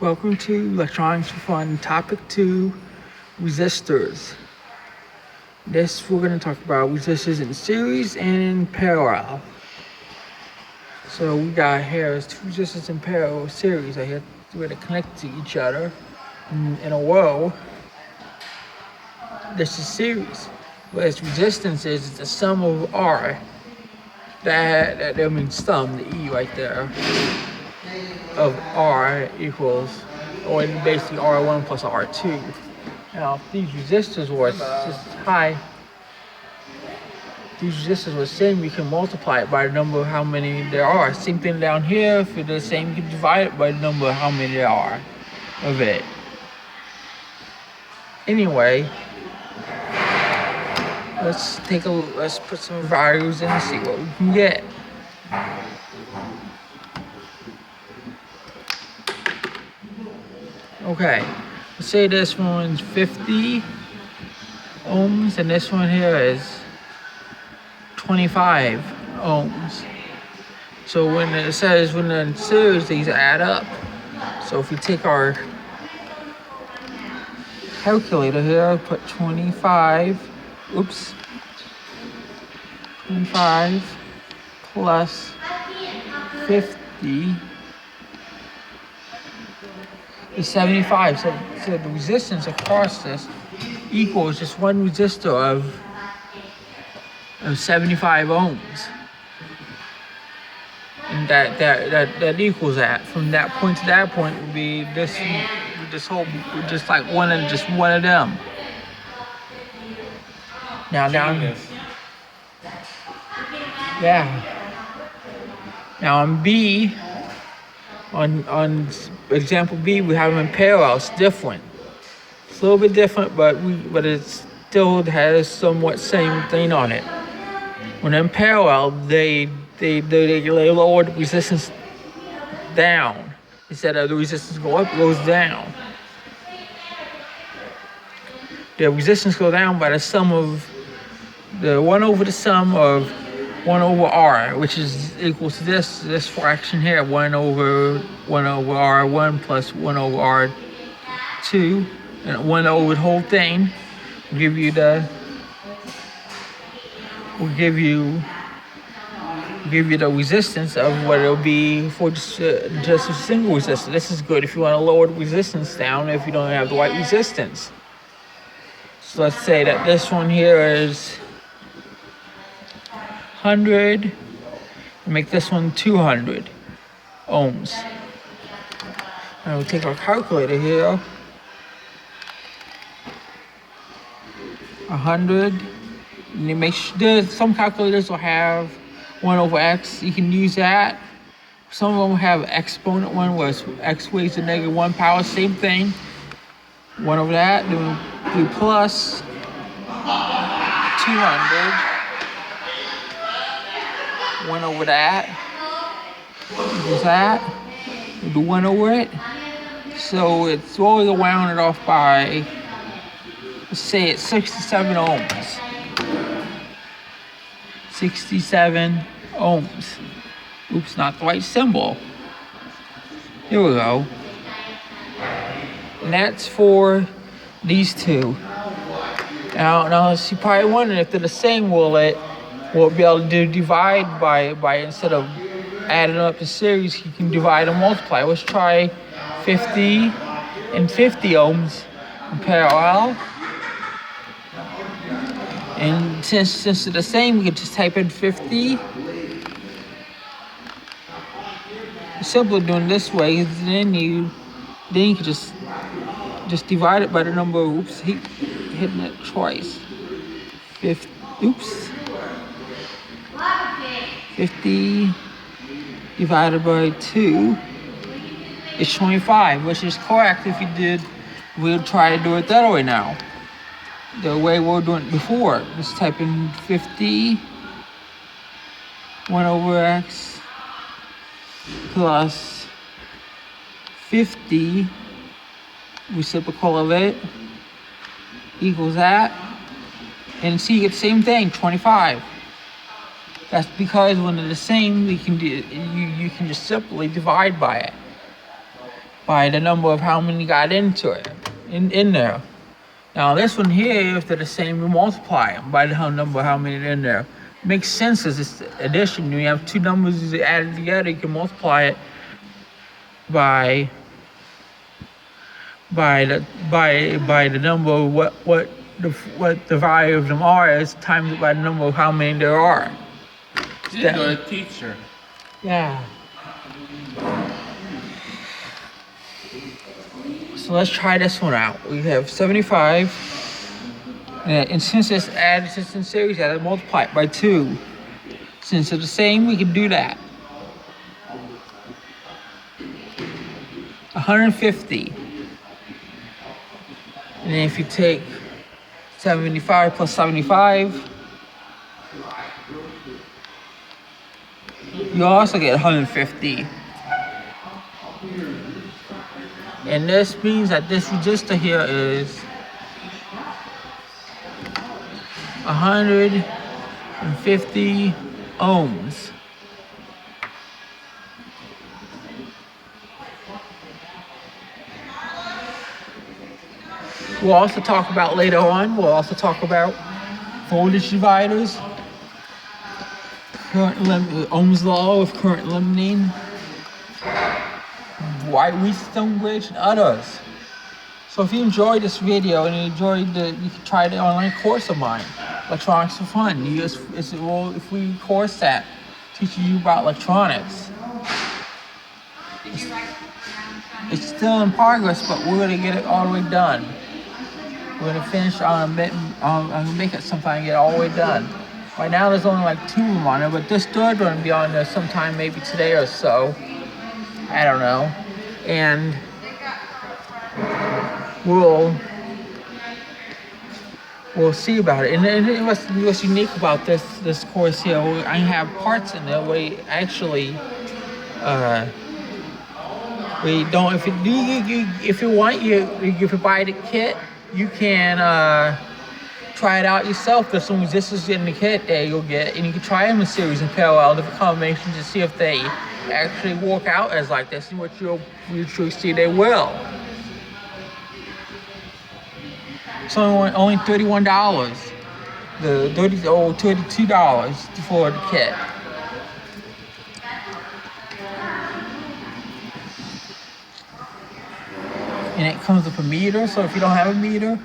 Welcome to Electronics for Fun, Topic 2, resistors. We're going to talk about resistors in series and in parallel. So we got here is two resistors in parallel series. I had where they connect to each other in a row. This is series. Whereas resistance is the sum of R. That means sum, the E right there, of R equals, or basically R1 plus R2. Now, if these resistors were just high, these resistors were the same, you can multiply it by the number of how many there are. Same thing down here, if they're the same, you can divide it by the number of how many there are of it. Anyway, let's put some values in and see what we can get. Okay, let's say this one's 50 ohms and this one here is 25 ohms. So when it says when the series these add up, so if we take our calculator here, put 25 plus 50 is 75. So the resistance across this equals just one resistor of 75 ohms. And that equals that. From that point to that point would be this whole, just like one of them. Now on B, on example B, we have them in parallel. It's different. It's a little bit different, but it still has somewhat same thing on it. When in parallel, they lower the resistance down. Instead of the resistance go up, it goes down. The resistance goes down by the sum of the 1 over the sum of 1 over R, which is equals to this fraction here, 1 over R1 plus 1 over R2, and 1 over the whole thing will give you the resistance of what it'll be for just a single resistor. This is good if you want to lower the resistance down if you don't have the right resistance. So let's say that this one here is 100, and make this one 200 ohms. Now we'll take our calculator here. 100, and you make sure some calculators will have 1 over x. You can use that. Some of them have exponent one, where x raised to -1 power. Same thing. 1 over that. Then we do plus 200. 1 over that. Equals that. We do 1 over it. So it's always rounded off by, let's say it's 67 ohms. 67 ohms. Oops, not the right symbol. Here we go. And that's for these two. Now you're probably wondering if they're the same, will it be able to divide by instead of adding up the series, you can divide and multiply. Let's try 50 and 50 ohms in parallel. And since they're the same, we can just type in 50. It's simpler doing this way, then you can just divide it by the number of, hitting it twice. 50 divided by 2 is 25, which is correct if you did. We'll try to do it that way now. The way we were doing it before. Let's type in 50, 1 over x, plus 50, reciprocal of it, equals that. And see, you get the same thing, 25. That's because when they're the same, you can just simply divide by it. by the number of how many got into it, in there. Now this one here, if they're the same, we multiply them by the number how many are in there. Makes sense as it's addition. When you have two numbers added together, you can multiply it by the number of what the value of them are is times it by the number of how many there are. You're a teacher. Yeah. So let's try this one out. We have 75, and since it's added to in series, I multiply it by 2. Since they're the same, we can do that. 150. And then if you take 75 plus 75, you also get 150. And this means that this resistor here is 150 ohms. We'll also talk about later on, voltage dividers, Ohm's law of current limiting, Wheatstone bridge, and others. So if you enjoyed this video and you can try the online course of mine, Electronics for Fun. It's a free course that teaches you about electronics. It's still in progress, but we're gonna get it all the way done. We're gonna finish I'm gonna make it sometime and get it all the way done. Right now there's only like 2 of them on there, but this third one will be on there sometime, maybe today or so. I don't know. And we'll see about it. And what's unique about this course here, I have parts in there where we actually we don't. If you buy the kit, you can try it out yourself. There's some resistors in the kit that you'll get, and you can try them in series and parallel, different combinations, to see if they actually work out as like this, and what you'll see they will. It's only $31. $32 for the kit. And it comes with a meter, so if you don't have a meter,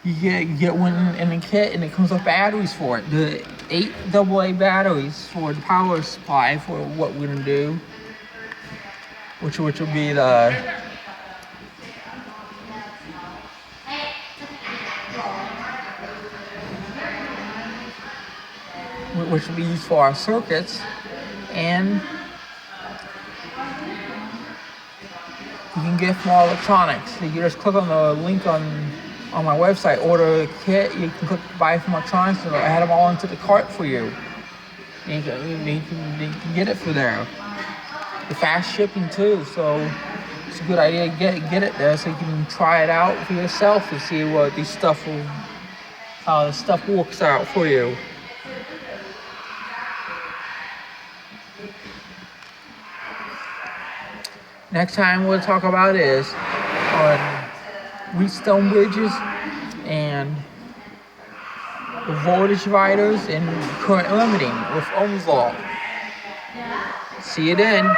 you get one in the kit, and it comes with batteries for it. The 8 AA batteries for the power supply for what we're gonna do, which will be the which will be used for our circuits. And you can get from all electronics. So you just click on the link on my website, order a kit. You can click buy from electronics, and I add them all into the cart for you. And you can get it for there. The fast shipping too, so it's a good idea to get it there so you can try it out for yourself and see what how this stuff works out for you. Next time we'll talk about is on Wheatstone bridges and the voltage dividers and current limiting with Ohm's law. See you then.